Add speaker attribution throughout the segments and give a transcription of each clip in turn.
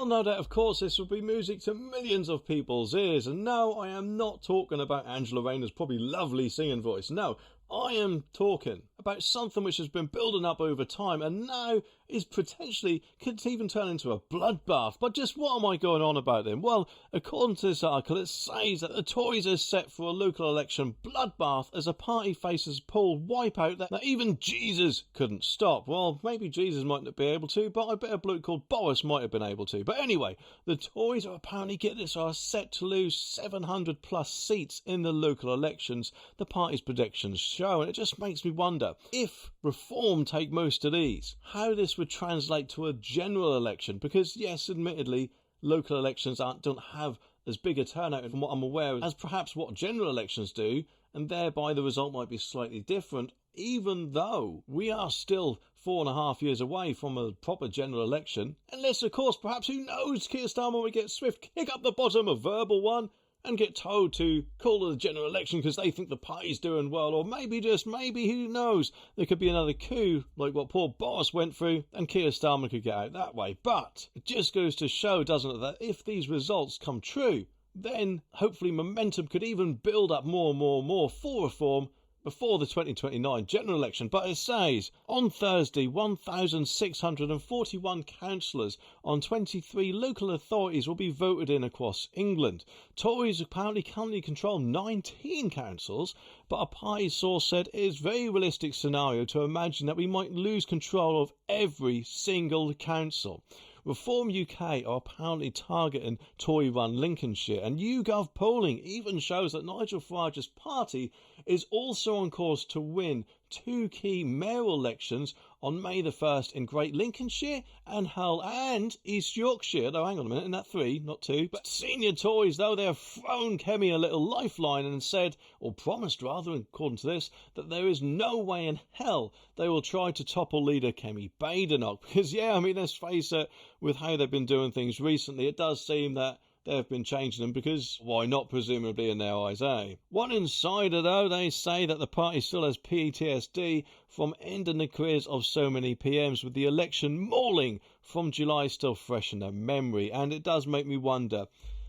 Speaker 1: no doubt, of course, this will be music to millions of people's ears. And no, I am not talking about Angela Rayner's probably lovely singing voice. No, I am talking about something which has been building up over time and now is potentially, could even turn into a bloodbath. But just what am I going on about then? Well, according to this article, it says that the Tories are set for a local election bloodbath as a party faces poll wipeout that even Jesus couldn't stop. Well, maybe Jesus might not be able to, but I bet a bloke called Boris might have been able to. But anyway, the Tories are apparently, get this, are set to lose 700 plus seats in the local elections, the party's predictions show. And it just makes me wonder, if Reform take most of these, how this would translate to a general election. Because yes, admittedly, local elections don't have as big a turnout, from what I'm aware, as perhaps what general elections do, and thereby the result might be slightly different, even though we are still 4.5 years away from a proper general election. Unless, of course, perhaps, who knows, Keir Starmer would get swift kick up the bottom, a verbal one, and get told to call it a general election because they think the party's doing well. Or maybe, just maybe, who knows, there could be another coup like what poor Boris went through and Keir Starmer could get out that way. But it just goes to show, doesn't it, that if these results come true, then hopefully momentum could even build up more for Reform before the 2029 general election. But it says, on Thursday, 1,641 councillors on 23 local authorities will be voted in across England. Tories apparently currently control 19 councils, but a party source said it is a very realistic scenario to imagine that we might lose control of every single council. Reform UK are apparently targeting Tory-run Lincolnshire, and YouGov polling even shows that Nigel Farage's party is also on course to win 2 key mayoral elections on May the 1st in Great Lincolnshire and Hull and East Yorkshire. Though, hang on a minute, isn't that 3, not 2? But senior Tories, though, they have thrown Kemi a little lifeline and said, or promised rather, according to this, that there is no way in hell they will try to topple leader Kemi Badenoch. Because, yeah, I mean, let's face it, with how they've been doing things recently, it does seem that they've been changing them because why not, presumably, in their eyes, eh? One insider, though, they say that the party still has PTSD from ending the careers of so many PMs, with the election mauling from July still fresh in their memory. And it does make me wonder.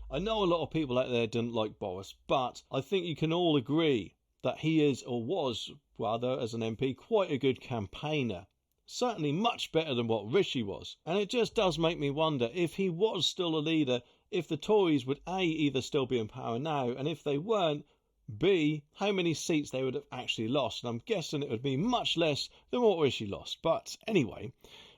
Speaker 1: I know a lot of people out there didn't like Boris, but I think you can all agree that he is, or was, rather, as an MP, quite a good campaigner. Certainly much better than what Rishi was. And it just does make me wonder, if he was still a leader, if the Tories would A, either still be in power now, and if they weren't, B, how many seats they would have actually lost. And I'm guessing it would be much less than what Rishi lost. But anyway,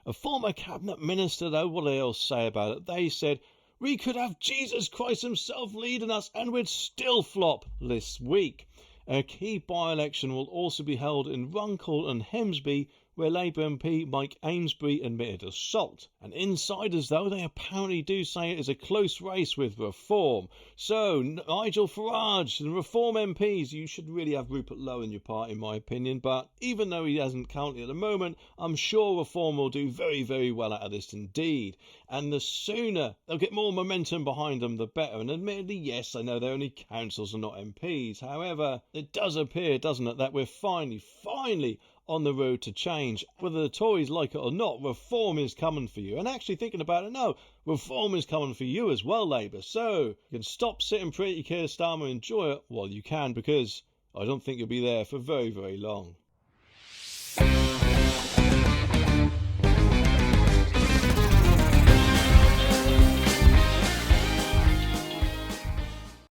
Speaker 1: a former cabinet minister, though, what do they all say about it? They said, we could have Jesus Christ himself leading us and we'd still flop this week. A key by-election will also be held in Runcorn and Hemsby, where Labour MP Mike Amesbury admitted assault. And insiders, though, they apparently do say it is a close race with Reform. So, Nigel Farage and Reform MPs, you should really have Rupert Lowe in your party, in my opinion. But even though he hasn't currently at the moment, I'm sure Reform will do very, very well out of this indeed. And the sooner they'll get more momentum behind them, the better. And admittedly, yes, I know they're only councils and not MPs. However, it does appear, doesn't it, that we're finally on the road to change. Whether the Tories like it or not, Reform is coming for you. And actually thinking about it, no, Reform is coming for you as well, Labour. So you can stop sitting pretty, Keir Starmer, enjoy it while you can, because I don't think you'll be there for very, very long.